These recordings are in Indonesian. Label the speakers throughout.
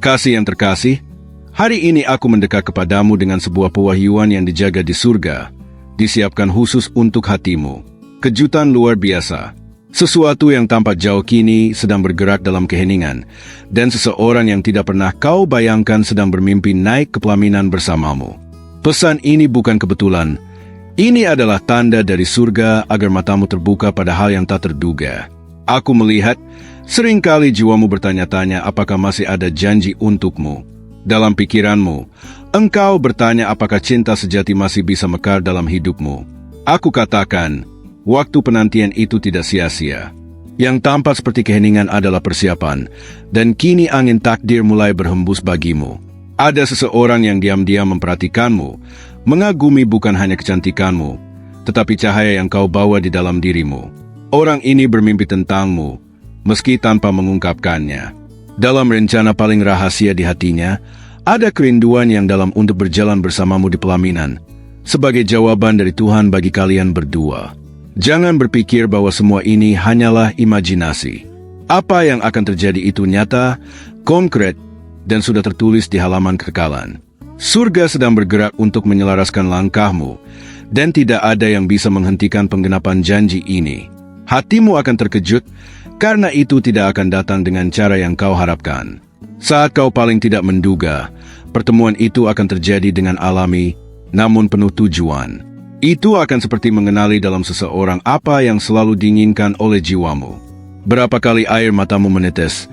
Speaker 1: Kasih yang terkasih, hari ini aku mendekat kepadamu dengan sebuah pewahyuan yang dijaga di surga, disiapkan khusus untuk hatimu. Kejutan luar biasa. Sesuatu yang tampak jauh kini sedang bergerak dalam keheningan, dan seseorang yang tidak pernah kau bayangkan sedang bermimpi naik ke pelaminan bersamamu. Pesan ini bukan kebetulan. Ini adalah tanda dari surga agar matamu terbuka pada hal yang tak terduga. Aku melihat, seringkali jiwamu bertanya-tanya apakah masih ada janji untukmu. Dalam pikiranmu, engkau bertanya apakah cinta sejati masih bisa mekar dalam hidupmu. Aku katakan, waktu penantian itu tidak sia-sia. Yang tampak seperti keheningan adalah persiapan, dan kini angin takdir mulai berhembus bagimu. Ada seseorang yang diam-diam memperhatikanmu, mengagumi bukan hanya kecantikanmu, tetapi cahaya yang kau bawa di dalam dirimu. Orang ini bermimpi tentangmu, meski tanpa mengungkapkannya. Dalam rencana paling rahasia di hatinya, ada kerinduan yang dalam untuk berjalan bersamamu di pelaminan, sebagai jawaban dari Tuhan bagi kalian berdua. Jangan berpikir bahwa semua ini hanyalah imajinasi. Apa yang akan terjadi itu nyata, konkret, dan sudah tertulis di halaman kekekalan. Surga sedang bergerak untuk menyelaraskan langkahmu, dan tidak ada yang bisa menghentikan penggenapan janji ini. Hatimu akan terkejut, karena itu tidak akan datang dengan cara yang kau harapkan. Saat kau paling tidak menduga, pertemuan itu akan terjadi dengan alami, namun penuh tujuan. Itu akan seperti mengenali dalam seseorang apa yang selalu diinginkan oleh jiwamu. Berapa kali air matamu menetes,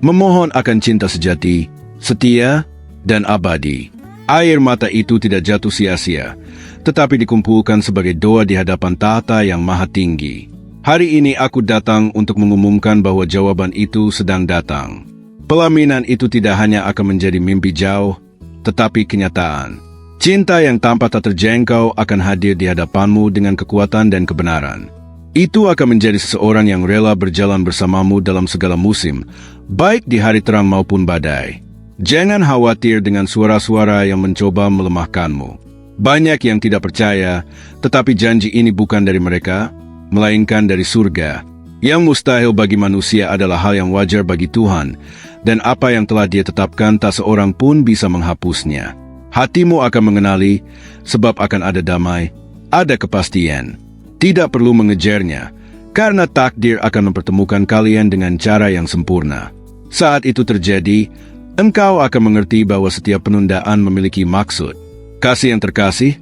Speaker 1: memohon akan cinta sejati, setia, dan abadi. Air mata itu tidak jatuh sia-sia, tetapi dikumpulkan sebagai doa di hadapan tahta yang maha tinggi. Hari ini aku datang untuk mengumumkan bahwa jawaban itu sedang datang. Pelaminan itu tidak hanya akan menjadi mimpi jauh, tetapi kenyataan. Cinta yang tanpa tak terjangkau akan hadir di hadapanmu dengan kekuatan dan kebenaran. Itu akan menjadi seseorang yang rela berjalan bersamamu dalam segala musim, baik di hari terang maupun badai. Jangan khawatir dengan suara-suara yang mencoba melemahkanmu. Banyak yang tidak percaya, tetapi janji ini bukan dari mereka, melainkan dari surga. Yang mustahil bagi manusia adalah hal yang wajar bagi Tuhan, dan apa yang telah Dia tetapkan tak seorang pun bisa menghapusnya. Hatimu akan mengenali, sebab akan ada damai, ada kepastian. Tidak perlu mengejarnya, karena takdir akan mempertemukan kalian dengan cara yang sempurna. Saat itu terjadi, engkau akan mengerti bahwa setiap penundaan memiliki maksud. Kasih yang terkasih,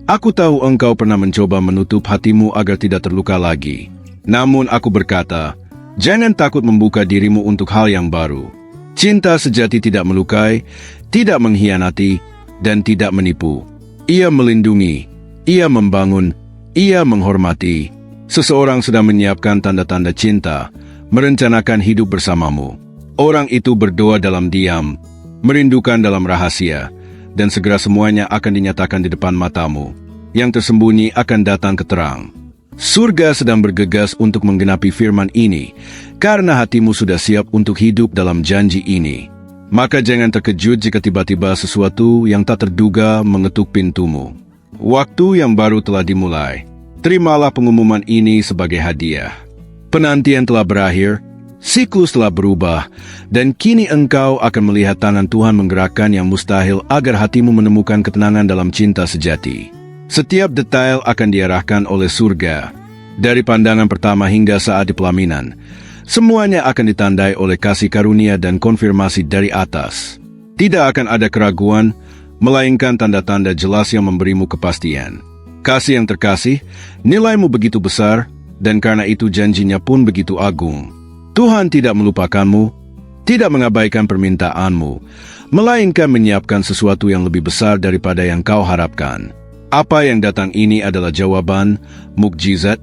Speaker 1: aku tahu engkau pernah mencoba menutup hatimu agar tidak terluka lagi. Namun aku berkata, jangan takut membuka dirimu untuk hal yang baru. Cinta sejati tidak melukai, tidak mengkhianati, dan tidak menipu. Ia melindungi, ia membangun, ia menghormati. Seseorang sedang menyiapkan tanda-tanda cinta, merencanakan hidup bersamamu. Orang itu berdoa dalam diam, merindukan dalam rahasia, dan segera semuanya akan dinyatakan di depan matamu. Yang tersembunyi akan datang ke terang. Surga sedang bergegas untuk menggenapi firman ini, karena hatimu sudah siap untuk hidup dalam janji ini. Maka jangan terkejut jika tiba-tiba sesuatu yang tak terduga mengetuk pintumu. Waktu yang baru telah dimulai. Terimalah pengumuman ini sebagai hadiah. Penantian telah berakhir, siklus telah berubah, dan kini engkau akan melihat tangan Tuhan menggerakkan yang mustahil agar hatimu menemukan ketenangan dalam cinta sejati. Setiap detail akan diarahkan oleh surga. Dari pandangan pertama hingga saat di pelaminan, semuanya akan ditandai oleh kasih karunia dan konfirmasi dari atas. Tidak akan ada keraguan, melainkan tanda-tanda jelas yang memberimu kepastian. Kasih yang terkasih, nilaimu begitu besar, dan karena itu janjinya pun begitu agung. Tuhan tidak melupakanmu, tidak mengabaikan permintaanmu, melainkan menyiapkan sesuatu yang lebih besar daripada yang kau harapkan. Apa yang datang ini adalah jawaban, mukjizat,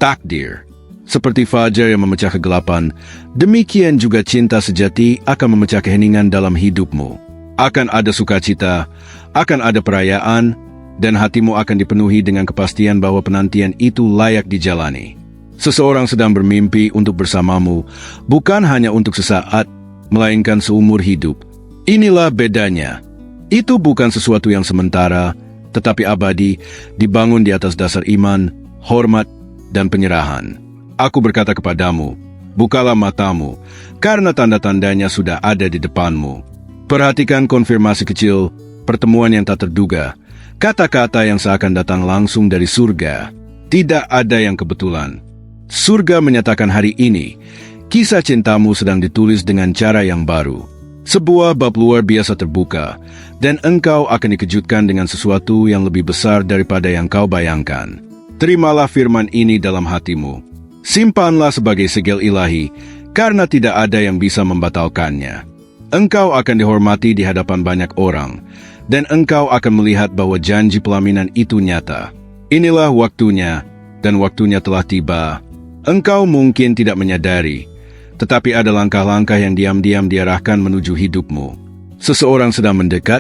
Speaker 1: takdir. Seperti fajar yang memecah kegelapan, demikian juga cinta sejati akan memecah keheningan dalam hidupmu. Akan ada sukacita, akan ada perayaan, dan hatimu akan dipenuhi dengan kepastian bahwa penantian itu layak dijalani. Seseorang sedang bermimpi untuk bersamamu, bukan hanya untuk sesaat, melainkan seumur hidup. Inilah bedanya. Itu bukan sesuatu yang sementara, tetapi abadi, dibangun di atas dasar iman, hormat, dan penyerahan. Aku berkata kepadamu, bukalah matamu, karena tanda-tandanya sudah ada di depanmu. Perhatikan konfirmasi kecil, pertemuan yang tak terduga, kata-kata yang seakan datang langsung dari surga. Tidak ada yang kebetulan. Surga menyatakan hari ini, kisah cintamu sedang ditulis dengan cara yang baru. Sebuah bab luar biasa terbuka, dan engkau akan dikejutkan dengan sesuatu yang lebih besar daripada yang kau bayangkan. Terimalah firman ini dalam hatimu. Simpanlah sebagai segel ilahi, karena tidak ada yang bisa membatalkannya. Engkau akan dihormati di hadapan banyak orang, dan engkau akan melihat bahwa janji pelaminan itu nyata. Inilah waktunya, dan waktunya telah tiba. Engkau mungkin tidak menyadari, tetapi ada langkah-langkah yang diam-diam diarahkan menuju hidupmu. Seseorang sedang mendekat,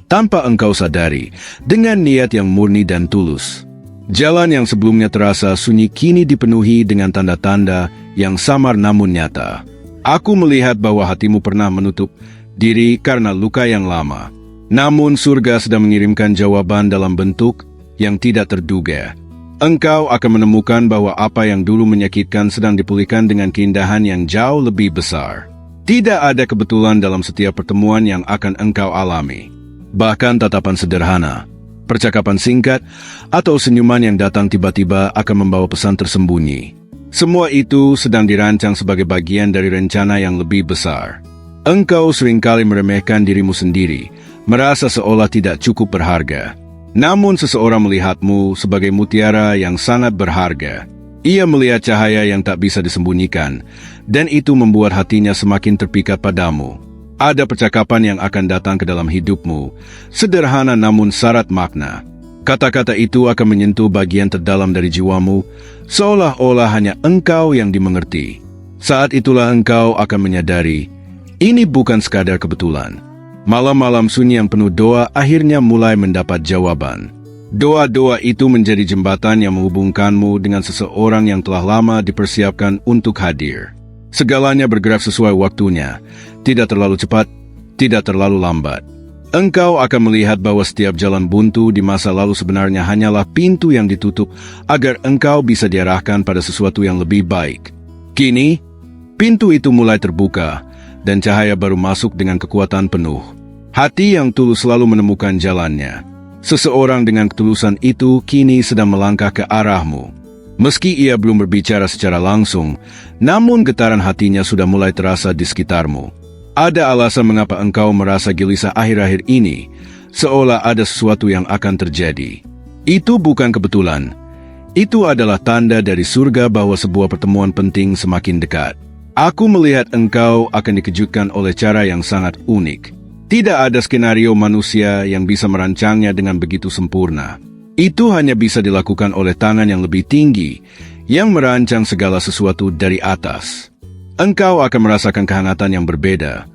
Speaker 1: tanpa engkau sadari, dengan niat yang murni dan tulus. Jalan yang sebelumnya terasa sunyi kini dipenuhi dengan tanda-tanda yang samar namun nyata. Aku melihat bahwa hatimu pernah menutup diri karena luka yang lama. Namun surga sedang mengirimkan jawaban dalam bentuk yang tidak terduga. Engkau akan menemukan bahwa apa yang dulu menyakitkan sedang dipulihkan dengan keindahan yang jauh lebih besar. Tidak ada kebetulan dalam setiap pertemuan yang akan engkau alami. Bahkan tatapan sederhana, percakapan singkat, atau senyuman yang datang tiba-tiba akan membawa pesan tersembunyi. Semua itu sedang dirancang sebagai bagian dari rencana yang lebih besar. Engkau seringkali meremehkan dirimu sendiri, merasa seolah tidak cukup berharga. Namun seseorang melihatmu sebagai mutiara yang sangat berharga. Ia melihat cahaya yang tak bisa disembunyikan, dan itu membuat hatinya semakin terpikat padamu. Ada percakapan yang akan datang ke dalam hidupmu, sederhana namun syarat makna. Kata-kata itu akan menyentuh bagian terdalam dari jiwamu, seolah-olah hanya engkau yang dimengerti. Saat itulah engkau akan menyadari, ini bukan sekadar kebetulan. Malam-malam sunyi yang penuh doa akhirnya mulai mendapat jawaban. Doa-doa itu menjadi jembatan yang menghubungkanmu dengan seseorang yang telah lama dipersiapkan untuk hadir. Segalanya bergerak sesuai waktunya, tidak terlalu cepat, tidak terlalu lambat. Engkau akan melihat bahwa setiap jalan buntu di masa lalu sebenarnya hanyalah pintu yang ditutup agar engkau bisa diarahkan pada sesuatu yang lebih baik. Kini, pintu itu mulai terbuka, dan cahaya baru masuk dengan kekuatan penuh. Hati yang tulus selalu menemukan jalannya. Seseorang dengan ketulusan itu kini sedang melangkah ke arahmu. Meski ia belum berbicara secara langsung, namun getaran hatinya sudah mulai terasa di sekitarmu. Ada alasan mengapa engkau merasa gelisah akhir-akhir ini, seolah ada sesuatu yang akan terjadi. Itu bukan kebetulan. Itu adalah tanda dari surga bahwa sebuah pertemuan penting semakin dekat. Aku melihat engkau akan dikejutkan oleh cara yang sangat unik. Tidak ada skenario manusia yang bisa merancangnya dengan begitu sempurna. Itu hanya bisa dilakukan oleh tangan yang lebih tinggi, yang merancang segala sesuatu dari atas. Engkau akan merasakan kehangatan yang berbeda,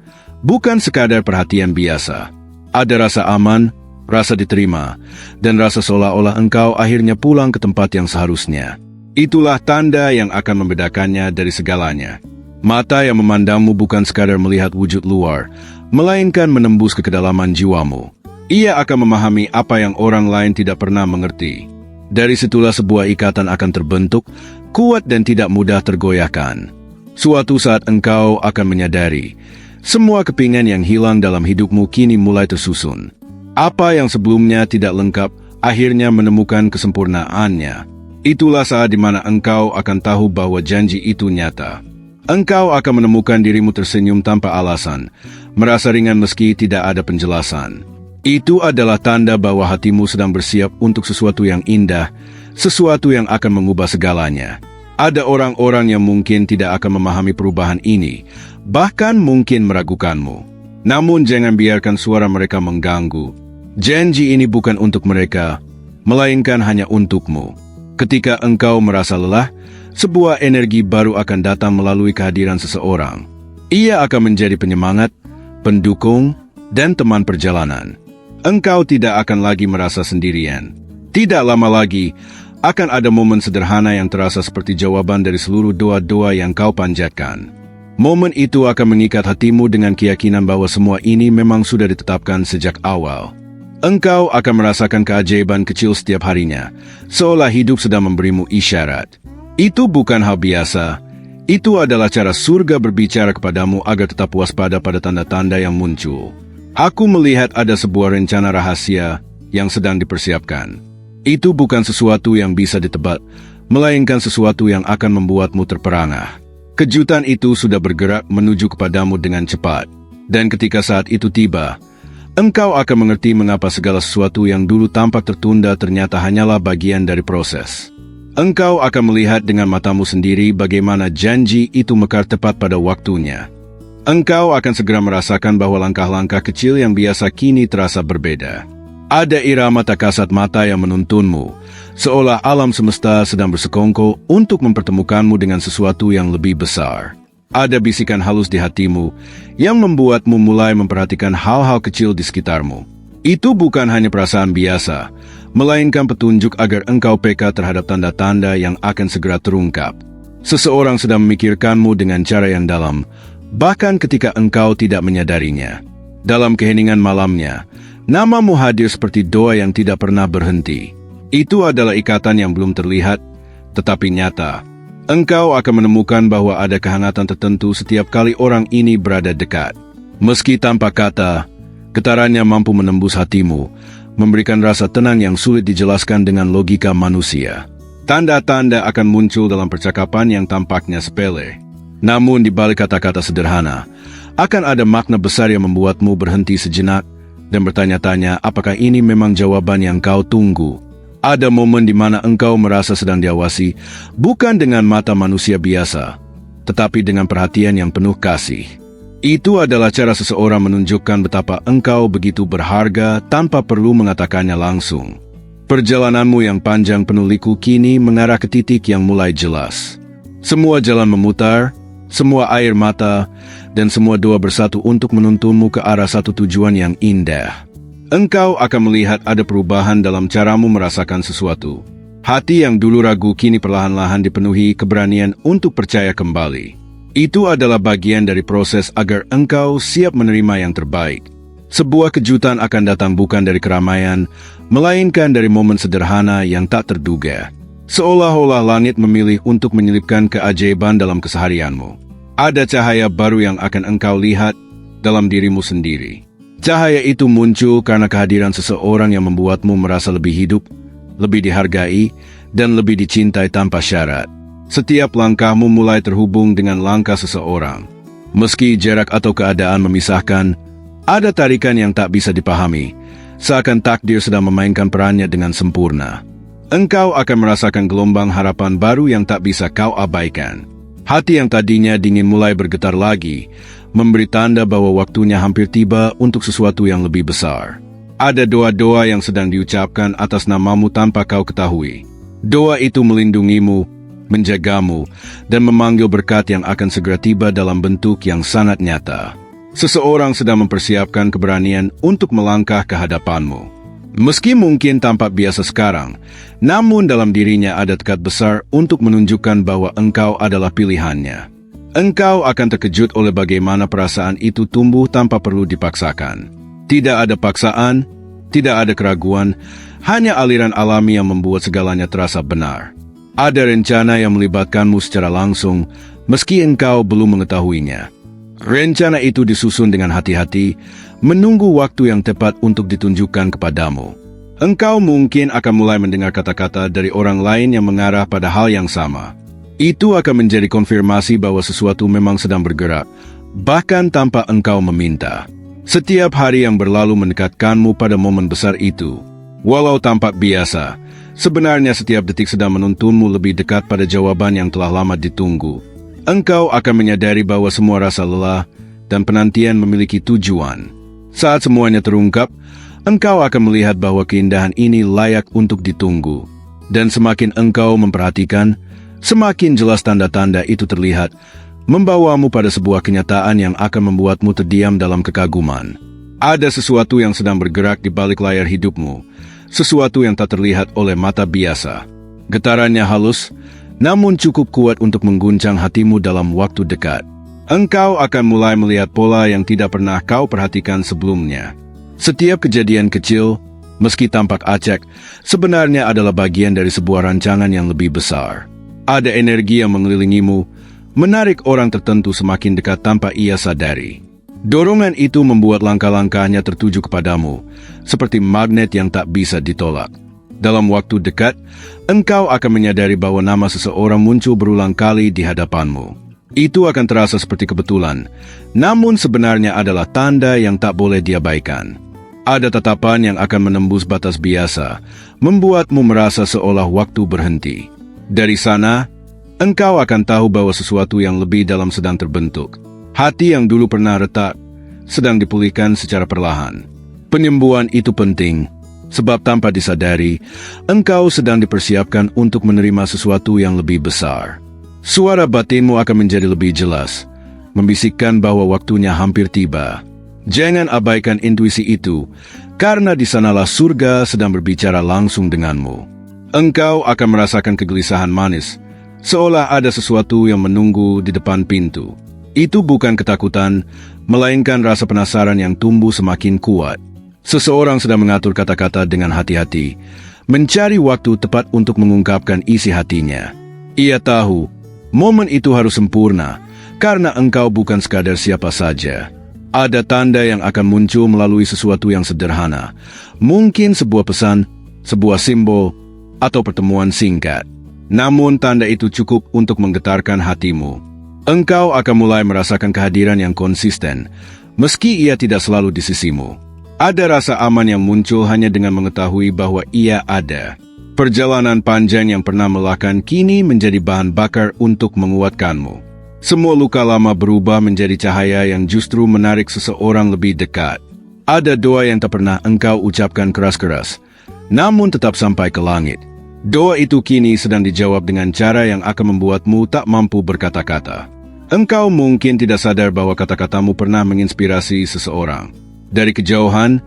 Speaker 1: bukan sekadar perhatian biasa. Ada rasa aman, rasa diterima, dan rasa seolah-olah engkau akhirnya pulang ke tempat yang seharusnya. Itulah tanda yang akan membedakannya dari segalanya. Mata yang memandangmu bukan sekadar melihat wujud luar, melainkan menembus ke kedalaman jiwamu. Ia akan memahami apa yang orang lain tidak pernah mengerti. Dari situlah sebuah ikatan akan terbentuk, kuat dan tidak mudah tergoyahkan. Suatu saat engkau akan menyadari, semua kepingan yang hilang dalam hidupmu kini mulai tersusun. Apa yang sebelumnya tidak lengkap, akhirnya menemukan kesempurnaannya. Itulah saat di mana engkau akan tahu bahwa janji itu nyata. Engkau akan menemukan dirimu tersenyum tanpa alasan, merasa ringan meski tidak ada penjelasan. Itu adalah tanda bahwa hatimu sedang bersiap untuk sesuatu yang indah, sesuatu yang akan mengubah segalanya. Ada orang-orang yang mungkin tidak akan memahami perubahan ini, bahkan mungkin meragukanmu. Namun jangan biarkan suara mereka mengganggu. Janji ini bukan untuk mereka, melainkan hanya untukmu. Ketika engkau merasa lelah, sebuah energi baru akan datang melalui kehadiran seseorang. Ia akan menjadi penyemangat, pendukung, dan teman perjalanan. Engkau tidak akan lagi merasa sendirian. Tidak lama lagi, akan ada momen sederhana yang terasa seperti jawaban dari seluruh doa-doa yang kau panjatkan. Momen itu akan mengikat hatimu dengan keyakinan bahwa semua ini memang sudah ditetapkan sejak awal. Engkau akan merasakan keajaiban kecil setiap harinya, seolah hidup sedang memberimu isyarat. Itu bukan hal biasa. Itu adalah cara surga berbicara kepadamu agar tetap waspada pada tanda-tanda yang muncul. Aku melihat ada sebuah rencana rahasia yang sedang dipersiapkan. Itu bukan sesuatu yang bisa ditebak, melainkan sesuatu yang akan membuatmu terperangah. Kejutan itu sudah bergerak menuju kepadamu dengan cepat. Dan ketika saat itu tiba, engkau akan mengerti mengapa segala sesuatu yang dulu tampak tertunda ternyata hanyalah bagian dari proses. Engkau akan melihat dengan matamu sendiri bagaimana janji itu mekar tepat pada waktunya. Engkau akan segera merasakan bahwa langkah-langkah kecil yang biasa kini terasa berbeda. Ada irama tak kasat mata yang menuntunmu, seolah alam semesta sedang bersekongkol untuk mempertemukanmu dengan sesuatu yang lebih besar. Ada bisikan halus di hatimu yang membuatmu mulai memperhatikan hal-hal kecil di sekitarmu. Itu bukan hanya perasaan biasa, melainkan petunjuk agar engkau peka terhadap tanda-tanda yang akan segera terungkap. Seseorang sedang memikirkanmu dengan cara yang dalam, bahkan ketika engkau tidak menyadarinya. Dalam keheningan malamnya, namamu hadir seperti doa yang tidak pernah berhenti. Itu adalah ikatan yang belum terlihat, tetapi nyata. Engkau akan menemukan bahwa ada kehangatan tertentu setiap kali orang ini berada dekat. Meski tanpa kata, getarannya mampu menembus hatimu, memberikan rasa tenang yang sulit dijelaskan dengan logika manusia. Tanda-tanda akan muncul dalam percakapan yang tampaknya sepele. Namun di balik kata-kata sederhana, akan ada makna besar yang membuatmu berhenti sejenak dan bertanya-tanya apakah ini memang jawaban yang kau tunggu. Ada momen di mana engkau merasa sedang diawasi, bukan dengan mata manusia biasa, tetapi dengan perhatian yang penuh kasih. Itu adalah cara seseorang menunjukkan betapa engkau begitu berharga tanpa perlu mengatakannya langsung. Perjalananmu yang panjang penuh liku kini mengarah ke titik yang mulai jelas. Semua jalan memutar, semua air mata, dan semua doa bersatu untuk menuntunmu ke arah satu tujuan yang indah. Engkau akan melihat ada perubahan dalam caramu merasakan sesuatu. Hati yang dulu ragu kini perlahan-lahan dipenuhi keberanian untuk percaya kembali. Itu adalah bagian dari proses agar engkau siap menerima yang terbaik. Sebuah kejutan akan datang bukan dari keramaian, melainkan dari momen sederhana yang tak terduga. Seolah-olah langit memilih untuk menyelipkan keajaiban dalam keseharianmu. Ada cahaya baru yang akan engkau lihat dalam dirimu sendiri. Cahaya itu muncul karena kehadiran seseorang yang membuatmu merasa lebih hidup, lebih dihargai, dan lebih dicintai tanpa syarat. Setiap langkahmu mulai terhubung dengan langkah seseorang. Meski jarak atau keadaan memisahkan, ada tarikan yang tak bisa dipahami, seakan takdir sedang memainkan perannya dengan sempurna. Engkau akan merasakan gelombang harapan baru yang tak bisa kau abaikan. Hati yang tadinya dingin mulai bergetar lagi, memberi tanda bahwa waktunya hampir tiba untuk sesuatu yang lebih besar. Ada doa-doa yang sedang diucapkan atas namamu tanpa kau ketahui. Doa itu melindungimu, menjagamu, dan memanggil berkat yang akan segera tiba dalam bentuk yang sangat nyata. Seseorang sedang mempersiapkan keberanian untuk melangkah ke hadapanmu. Meski mungkin tampak biasa sekarang, namun dalam dirinya ada tekad besar untuk menunjukkan bahwa engkau adalah pilihannya. Engkau akan terkejut oleh bagaimana perasaan itu tumbuh tanpa perlu dipaksakan. Tidak ada paksaan, tidak ada keraguan, hanya aliran alami yang membuat segalanya terasa benar. Ada rencana yang melibatkanmu secara langsung, meski engkau belum mengetahuinya. Rencana itu disusun dengan hati-hati, menunggu waktu yang tepat untuk ditunjukkan kepadamu. Engkau mungkin akan mulai mendengar kata-kata dari orang lain yang mengarah pada hal yang sama. Itu akan menjadi konfirmasi bahwa sesuatu memang sedang bergerak, bahkan tanpa engkau meminta. Setiap hari yang berlalu mendekatkanmu pada momen besar itu. Walau tampak biasa, sebenarnya setiap detik sedang menuntunmu lebih dekat pada jawaban yang telah lama ditunggu. Engkau akan menyadari bahwa semua rasa lelah dan penantian memiliki tujuan. Saat semuanya terungkap, engkau akan melihat bahwa keindahan ini layak untuk ditunggu. Dan semakin engkau memperhatikan, semakin jelas tanda-tanda itu terlihat, membawamu pada sebuah kenyataan yang akan membuatmu terdiam dalam kekaguman. Ada sesuatu yang sedang bergerak di balik layar hidupmu, sesuatu yang tak terlihat oleh mata biasa. Getarannya halus, namun cukup kuat untuk mengguncang hatimu dalam waktu dekat. Engkau akan mulai melihat pola yang tidak pernah kau perhatikan sebelumnya. Setiap kejadian kecil, meski tampak acak, sebenarnya adalah bagian dari sebuah rancangan yang lebih besar. Ada energi yang mengelilingimu, menarik orang tertentu semakin dekat tanpa ia sadari. Dorongan itu membuat langkah-langkahnya tertuju kepadamu, seperti magnet yang tak bisa ditolak. Dalam waktu dekat, engkau akan menyadari bahwa nama seseorang muncul berulang kali di hadapanmu. Itu akan terasa seperti kebetulan, namun sebenarnya adalah tanda yang tak boleh diabaikan. Ada tatapan yang akan menembus batas biasa, membuatmu merasa seolah waktu berhenti. Dari sana, engkau akan tahu bahwa sesuatu yang lebih dalam sedang terbentuk. Hati yang dulu pernah retak, sedang dipulihkan secara perlahan. Penyembuhan itu penting, sebab tanpa disadari, engkau sedang dipersiapkan untuk menerima sesuatu yang lebih besar. Suara batinmu akan menjadi lebih jelas, membisikkan bahwa waktunya hampir tiba. Jangan abaikan intuisi itu, karena di sanalah surga sedang berbicara langsung denganmu. Engkau akan merasakan kegelisahan manis, seolah ada sesuatu yang menunggu di depan pintu. Itu bukan ketakutan, melainkan rasa penasaran yang tumbuh semakin kuat. Seseorang sedang mengatur kata-kata dengan hati-hati, mencari waktu tepat untuk mengungkapkan isi hatinya. Ia tahu, momen itu harus sempurna, karena engkau bukan sekadar siapa saja. Ada tanda yang akan muncul melalui sesuatu yang sederhana, mungkin sebuah pesan, sebuah simbol, atau pertemuan singkat. Namun tanda itu cukup untuk menggetarkan hatimu. Engkau akan mulai merasakan kehadiran yang konsisten, meski ia tidak selalu di sisimu. Ada rasa aman yang muncul hanya dengan mengetahui bahwa ia ada. Perjalanan panjang yang pernah melelahkan kini menjadi bahan bakar untuk menguatkanmu. Semua luka lama berubah menjadi cahaya yang justru menarik seseorang lebih dekat. Ada doa yang tak pernah engkau ucapkan keras-keras, namun tetap sampai ke langit. Doa itu kini sedang dijawab dengan cara yang akan membuatmu tak mampu berkata-kata. Engkau mungkin tidak sadar bahwa kata-katamu pernah menginspirasi seseorang. Dari kejauhan,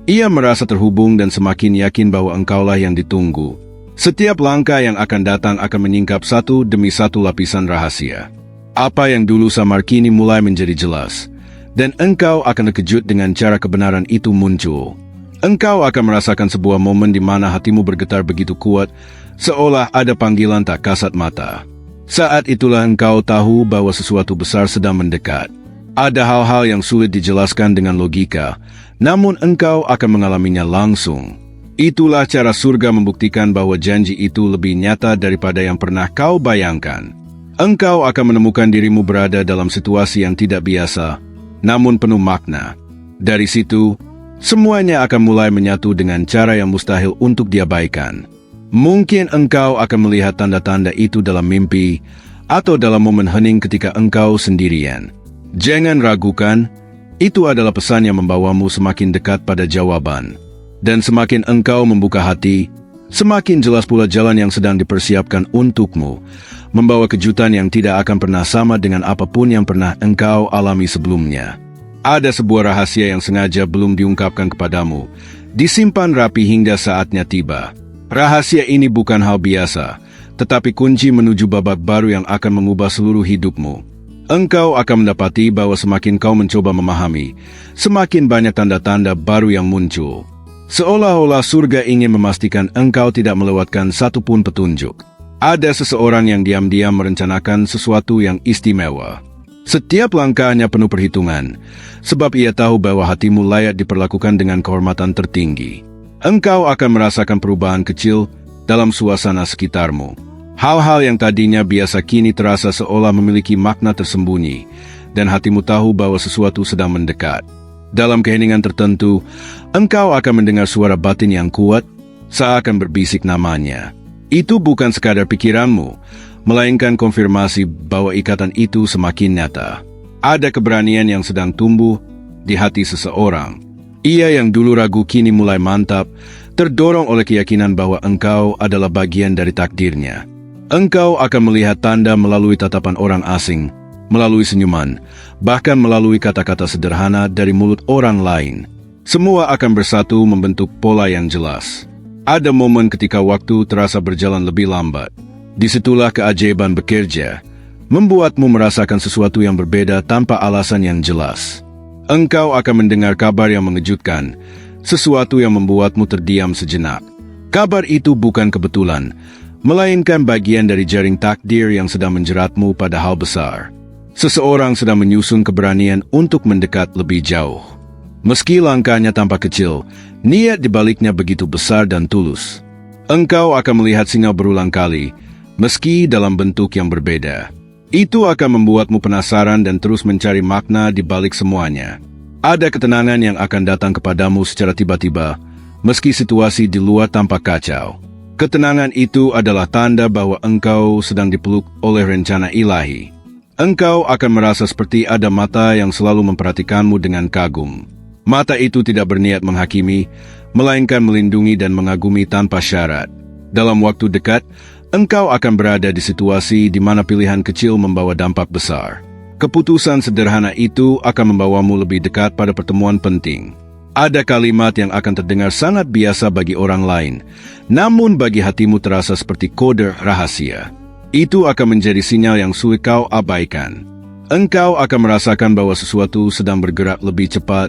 Speaker 1: ia merasa terhubung dan semakin yakin bahwa engkaulah yang ditunggu. Setiap langkah yang akan datang akan menyingkap satu demi satu lapisan rahasia. Apa yang dulu samar kini mulai menjadi jelas, dan engkau akan terkejut dengan cara kebenaran itu muncul. Engkau akan merasakan sebuah momen di mana hatimu bergetar begitu kuat, seolah ada panggilan tak kasat mata. Saat itulah engkau tahu bahwa sesuatu besar sedang mendekat. Ada hal-hal yang sulit dijelaskan dengan logika, namun engkau akan mengalaminya langsung. Itulah cara surga membuktikan bahwa janji itu lebih nyata daripada yang pernah kau bayangkan. Engkau akan menemukan dirimu berada dalam situasi yang tidak biasa, namun penuh makna. Dari situ, semuanya akan mulai menyatu dengan cara yang mustahil untuk diabaikan. Mungkin engkau akan melihat tanda-tanda itu dalam mimpi, atau dalam momen hening ketika engkau sendirian. Jangan ragukan, itu adalah pesan yang membawamu semakin dekat pada jawaban. Dan semakin engkau membuka hati, semakin jelas pula jalan yang sedang dipersiapkan untukmu, membawa kejutan yang tidak akan pernah sama dengan apapun yang pernah engkau alami sebelumnya. Ada sebuah rahasia yang sengaja belum diungkapkan kepadamu, disimpan rapi hingga saatnya tiba. Rahasia ini bukan hal biasa, tetapi kunci menuju babak baru yang akan mengubah seluruh hidupmu. Engkau akan mendapati bahwa semakin kau mencoba memahami, semakin banyak tanda-tanda baru yang muncul. Seolah-olah surga ingin memastikan engkau tidak melewatkan satupun petunjuk. Ada seseorang yang diam-diam merencanakan sesuatu yang istimewa. Setiap langkahnya penuh perhitungan, sebab ia tahu bahwa hatimu layak diperlakukan dengan kehormatan tertinggi. Engkau akan merasakan perubahan kecil dalam suasana sekitarmu. Hal-hal yang tadinya biasa kini terasa seolah memiliki makna tersembunyi, dan hatimu tahu bahwa sesuatu sedang mendekat. Dalam keheningan tertentu, engkau akan mendengar suara batin yang kuat, seakan berbisik namanya. Itu bukan sekadar pikiranmu, melainkan konfirmasi bahwa ikatan itu semakin nyata. Ada keberanian yang sedang tumbuh di hati seseorang. Ia yang dulu ragu kini mulai mantap, terdorong oleh keyakinan bahwa engkau adalah bagian dari takdirnya. Engkau akan melihat tanda melalui tatapan orang asing, melalui senyuman, bahkan melalui kata-kata sederhana dari mulut orang lain. Semua akan bersatu membentuk pola yang jelas. Ada momen ketika waktu terasa berjalan lebih lambat. Disitulah keajaiban bekerja, membuatmu merasakan sesuatu yang berbeda tanpa alasan yang jelas. Engkau akan mendengar kabar yang mengejutkan, sesuatu yang membuatmu terdiam sejenak. Kabar itu bukan kebetulan, melainkan bagian dari jaring takdir yang sedang menjeratmu pada hal besar. Seseorang sedang menyusun keberanian untuk mendekat lebih jauh. Meski langkahnya tampak kecil, niat di baliknya begitu besar dan tulus. Engkau akan melihat sinyal berulang kali, meski dalam bentuk yang berbeda. Itu akan membuatmu penasaran dan terus mencari makna di balik semuanya. Ada ketenangan yang akan datang kepadamu secara tiba-tiba, meski situasi di luar tampak kacau. Ketenangan itu adalah tanda bahwa engkau sedang dipeluk oleh rencana ilahi. Engkau akan merasa seperti ada mata yang selalu memperhatikanmu dengan kagum. Mata itu tidak berniat menghakimi, melainkan melindungi dan mengagumi tanpa syarat. Dalam waktu dekat, engkau akan berada di situasi di mana pilihan kecil membawa dampak besar. Keputusan sederhana itu akan membawamu lebih dekat pada pertemuan penting. Ada kalimat yang akan terdengar sangat biasa bagi orang lain, namun bagi hatimu terasa seperti kode rahasia. Itu akan menjadi sinyal yang sulit kau abaikan. Engkau akan merasakan bahwa sesuatu sedang bergerak lebih cepat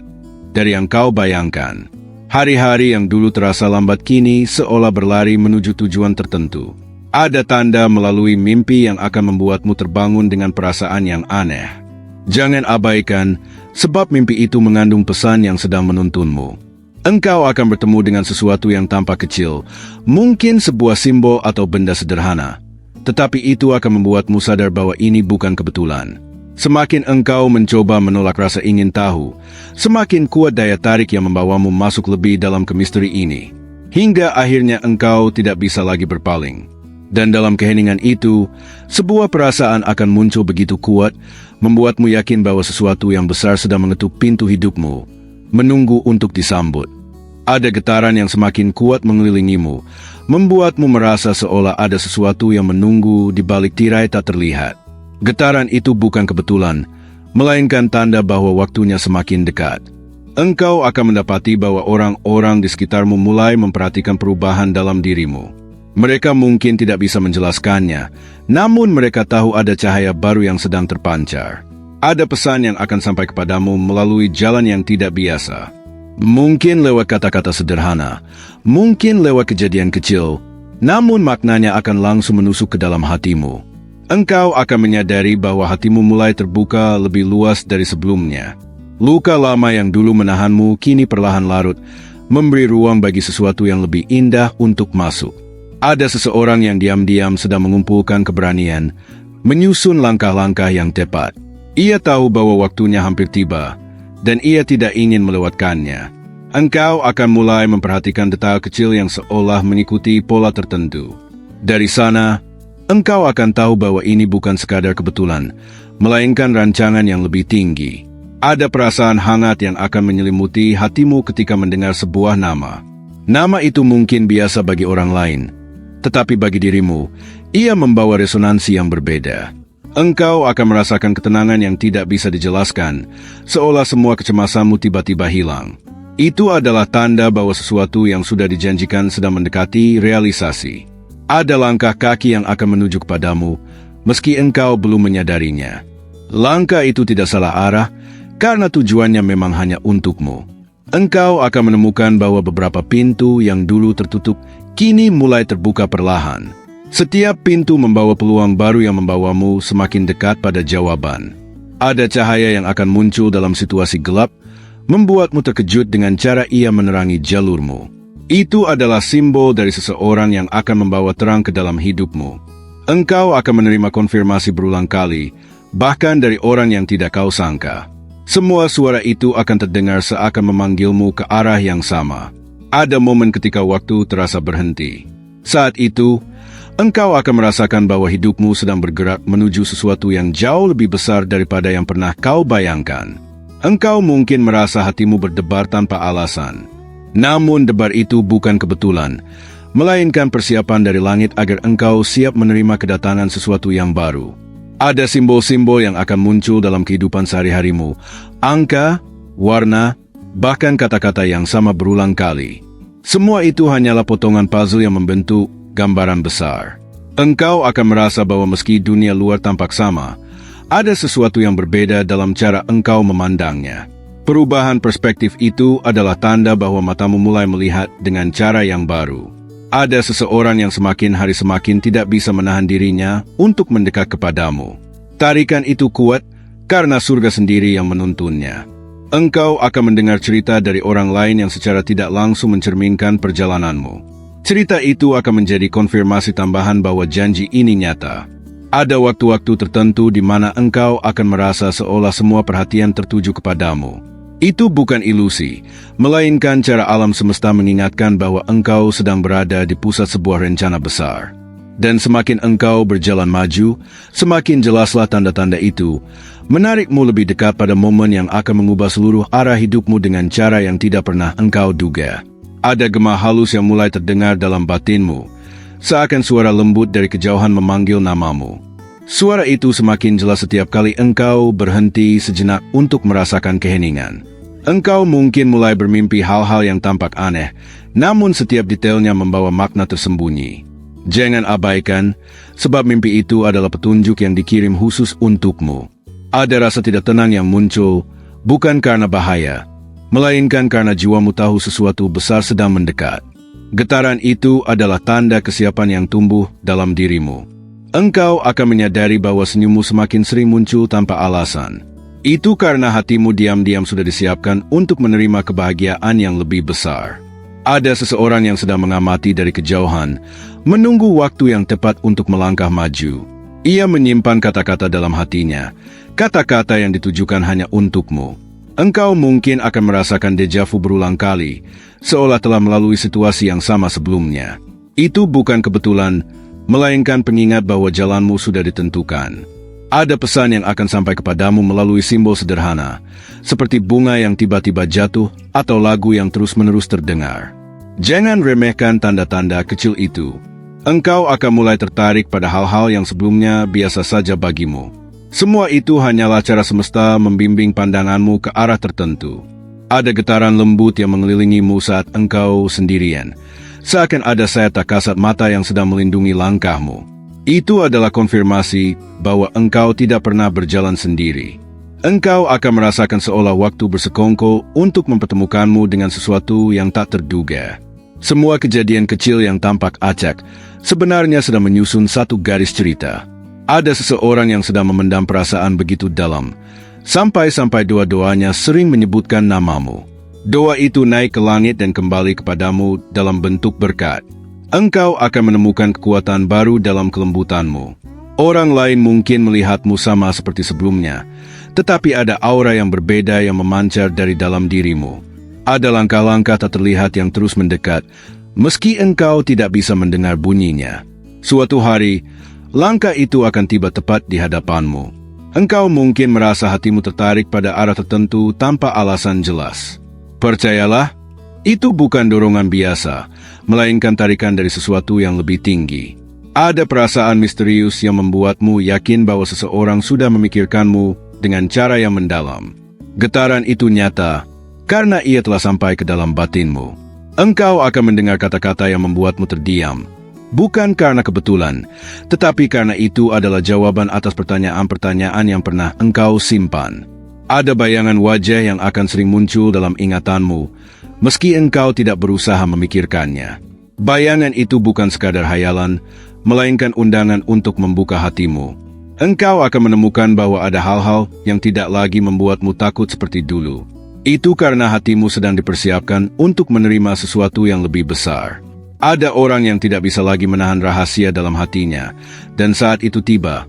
Speaker 1: dari yang kau bayangkan. Hari-hari yang dulu terasa lambat kini seolah berlari menuju tujuan tertentu. Ada tanda melalui mimpi yang akan membuatmu terbangun dengan perasaan yang aneh. Jangan abaikan, sebab mimpi itu mengandung pesan yang sedang menuntunmu. Engkau akan bertemu dengan sesuatu yang tampak kecil, mungkin sebuah simbol atau benda sederhana. Tetapi itu akan membuatmu sadar bahwa ini bukan kebetulan. Semakin engkau mencoba menolak rasa ingin tahu, semakin kuat daya tarik yang membawamu masuk lebih dalam ke misteri ini. Hingga akhirnya engkau tidak bisa lagi berpaling. Dan dalam keheningan itu, sebuah perasaan akan muncul begitu kuat, membuatmu yakin bahwa sesuatu yang besar sedang mengetuk pintu hidupmu, menunggu untuk disambut. Ada getaran yang semakin kuat mengelilingimu, membuatmu merasa seolah ada sesuatu yang menunggu di balik tirai tak terlihat. Getaran itu bukan kebetulan, melainkan tanda bahwa waktunya semakin dekat. Engkau akan mendapati bahwa orang-orang di sekitarmu mulai memperhatikan perubahan dalam dirimu. Mereka mungkin tidak bisa menjelaskannya, namun mereka tahu ada cahaya baru yang sedang terpancar. Ada pesan yang akan sampai kepadamu melalui jalan yang tidak biasa. Mungkin lewat kata-kata sederhana, mungkin lewat kejadian kecil, namun maknanya akan langsung menusuk ke dalam hatimu. Engkau akan menyadari bahwa hatimu mulai terbuka lebih luas dari sebelumnya. Luka lama yang dulu menahanmu kini perlahan larut, memberi ruang bagi sesuatu yang lebih indah untuk masuk. Ada seseorang yang diam-diam sedang mengumpulkan keberanian, menyusun langkah-langkah yang tepat. Ia tahu bahwa waktunya hampir tiba, dan ia tidak ingin melewatkannya. Engkau akan mulai memperhatikan detail kecil yang seolah mengikuti pola tertentu. Dari sana, engkau akan tahu bahwa ini bukan sekadar kebetulan, melainkan rancangan yang lebih tinggi. Ada perasaan hangat yang akan menyelimuti hatimu ketika mendengar sebuah nama. Nama itu mungkin biasa bagi orang lain, tetapi bagi dirimu, ia membawa resonansi yang berbeda. Engkau akan merasakan ketenangan yang tidak bisa dijelaskan, seolah semua kecemasanmu tiba-tiba hilang. Itu adalah tanda bahwa sesuatu yang sudah dijanjikan sedang mendekati realisasi. Ada langkah kaki yang akan menuju kepadamu, meski engkau belum menyadarinya. Langkah itu tidak salah arah, karena tujuannya memang hanya untukmu. Engkau akan menemukan bahwa beberapa pintu yang dulu tertutup, kini mulai terbuka perlahan. Setiap pintu membawa peluang baru yang membawamu semakin dekat pada jawaban. Ada cahaya yang akan muncul dalam situasi gelap, membuatmu terkejut dengan cara ia menerangi jalurmu. Itu adalah simbol dari seseorang yang akan membawa terang ke dalam hidupmu. Engkau akan menerima konfirmasi berulang kali, bahkan dari orang yang tidak kau sangka. Semua suara itu akan terdengar seakan memanggilmu ke arah yang sama. Ada momen ketika waktu terasa berhenti. Saat itu, engkau akan merasakan bahwa hidupmu sedang bergerak menuju sesuatu yang jauh lebih besar daripada yang pernah kau bayangkan. Engkau mungkin merasa hatimu berdebar tanpa alasan. Namun debar itu bukan kebetulan, melainkan persiapan dari langit agar engkau siap menerima kedatangan sesuatu yang baru. Ada simbol-simbol yang akan muncul dalam kehidupan sehari-harimu, angka, warna, bahkan kata-kata yang sama berulang kali. Semua itu hanyalah potongan puzzle yang membentuk gambaran besar. Engkau akan merasa bahwa meski dunia luar tampak sama, ada sesuatu yang berbeda dalam cara engkau memandangnya. Perubahan perspektif itu adalah tanda bahwa matamu mulai melihat dengan cara yang baru. Ada seseorang yang semakin hari semakin tidak bisa menahan dirinya untuk mendekat kepadamu. Tarikan itu kuat, karena surga sendiri yang menuntunnya. Engkau akan mendengar cerita dari orang lain yang secara tidak langsung mencerminkan perjalananmu. Cerita itu akan menjadi konfirmasi tambahan bahwa janji ini nyata. Ada waktu-waktu tertentu di mana engkau akan merasa seolah semua perhatian tertuju kepadamu. Itu bukan ilusi, melainkan cara alam semesta mengingatkan bahwa engkau sedang berada di pusat sebuah rencana besar. Dan semakin engkau berjalan maju, semakin jelaslah tanda-tanda itu, menarikmu lebih dekat pada momen yang akan mengubah seluruh arah hidupmu dengan cara yang tidak pernah engkau duga. Ada gema halus yang mulai terdengar dalam batinmu, seakan suara lembut dari kejauhan memanggil namamu. Suara itu semakin jelas setiap kali engkau berhenti sejenak untuk merasakan keheningan. Engkau mungkin mulai bermimpi hal-hal yang tampak aneh, namun setiap detailnya membawa makna tersembunyi. Jangan abaikan, sebab mimpi itu adalah petunjuk yang dikirim khusus untukmu. Ada rasa tidak tenang yang muncul, bukan karena bahaya, melainkan karena jiwamu tahu sesuatu besar sedang mendekat. Getaran itu adalah tanda kesiapan yang tumbuh dalam dirimu. Engkau akan menyadari bahwa senyummu semakin sering muncul tanpa alasan. Itu karena hatimu diam-diam sudah disiapkan untuk menerima kebahagiaan yang lebih besar. Ada seseorang yang sedang mengamati dari kejauhan, menunggu waktu yang tepat untuk melangkah maju. Ia menyimpan kata-kata dalam hatinya, kata-kata yang ditujukan hanya untukmu. Engkau mungkin akan merasakan deja vu berulang kali, seolah telah melalui situasi yang sama sebelumnya. Itu bukan kebetulan, melainkan pengingat bahwa jalanmu sudah ditentukan. Ada pesan yang akan sampai kepadamu melalui simbol sederhana, seperti bunga yang tiba-tiba jatuh atau lagu yang terus-menerus terdengar. Jangan remehkan tanda-tanda kecil itu. Engkau akan mulai tertarik pada hal-hal yang sebelumnya biasa saja bagimu. Semua itu hanyalah cara semesta membimbing pandanganmu ke arah tertentu. Ada getaran lembut yang mengelilingimu saat engkau sendirian, seakan ada sayap tak kasat mata yang sedang melindungi langkahmu. Itu adalah konfirmasi bahwa engkau tidak pernah berjalan sendiri. Engkau akan merasakan seolah waktu bersekongkol untuk mempertemukanmu dengan sesuatu yang tak terduga. Semua kejadian kecil yang tampak acak sebenarnya sedang menyusun satu garis cerita. Ada seseorang yang sedang memendam perasaan begitu dalam, sampai-sampai doa-doanya sering menyebutkan namamu. Doa itu naik ke langit dan kembali kepadamu dalam bentuk berkat. Engkau akan menemukan kekuatan baru dalam kelembutanmu. Orang lain mungkin melihatmu sama seperti sebelumnya, tetapi ada aura yang berbeda yang memancar dari dalam dirimu. Ada langkah-langkah tak terlihat yang terus mendekat, meski engkau tidak bisa mendengar bunyinya. Suatu hari, langkah itu akan tiba tepat di hadapanmu. Engkau mungkin merasa hatimu tertarik pada arah tertentu tanpa alasan jelas. Percayalah, itu bukan dorongan biasa, melainkan tarikan dari sesuatu yang lebih tinggi. Ada perasaan misterius yang membuatmu yakin bahwa seseorang sudah memikirkanmu dengan cara yang mendalam. Getaran itu nyata, karena ia telah sampai ke dalam batinmu. Engkau akan mendengar kata-kata yang membuatmu terdiam, bukan karena kebetulan, tetapi karena itu adalah jawaban atas pertanyaan-pertanyaan yang pernah engkau simpan. Ada bayangan wajah yang akan sering muncul dalam ingatanmu, meski engkau tidak berusaha memikirkannya. Bayangan itu bukan sekadar hayalan, melainkan undangan untuk membuka hatimu. Engkau akan menemukan bahwa ada hal-hal yang tidak lagi membuatmu takut seperti dulu. Itu karena hatimu sedang dipersiapkan untuk menerima sesuatu yang lebih besar. Ada orang yang tidak bisa lagi menahan rahasia dalam hatinya, dan saat itu tiba,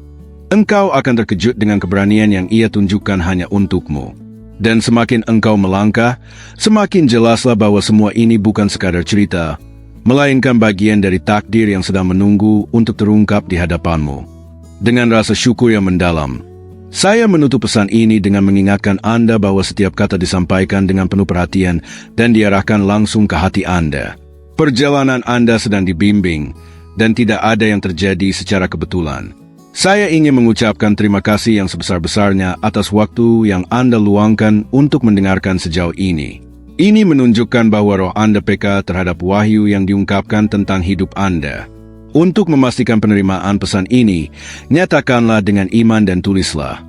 Speaker 1: engkau akan terkejut dengan keberanian yang ia tunjukkan hanya untukmu. Dan semakin engkau melangkah, semakin jelaslah bahwa semua ini bukan sekadar cerita, melainkan bagian dari takdir yang sedang menunggu untuk terungkap di hadapanmu. Dengan rasa syukur yang mendalam, saya menutup pesan ini dengan mengingatkan Anda bahwa setiap kata disampaikan dengan penuh perhatian dan diarahkan langsung ke hati Anda. Perjalanan Anda sedang dibimbing, dan tidak ada yang terjadi secara kebetulan. Saya ingin mengucapkan terima kasih yang sebesar-besarnya atas waktu yang Anda luangkan untuk mendengarkan sejauh ini. Ini menunjukkan bahwa roh Anda peka terhadap wahyu yang diungkapkan tentang hidup Anda. Untuk memastikan penerimaan pesan ini, nyatakanlah dengan iman dan tulislah,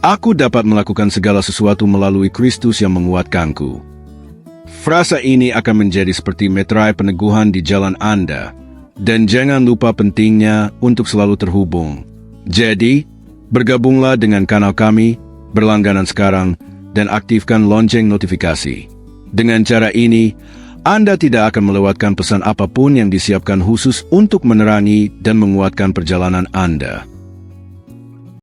Speaker 1: "Aku dapat melakukan segala sesuatu melalui Kristus yang menguatkanku." Frasa ini akan menjadi seperti meterai peneguhan di jalan Anda, dan jangan lupa pentingnya untuk selalu terhubung. Jadi, Bergabunglah dengan kanal kami, berlangganan sekarang, dan aktifkan lonceng notifikasi. Dengan cara ini, Anda tidak akan melewatkan pesan apapun yang disiapkan khusus untuk menerangi dan menguatkan perjalanan Anda.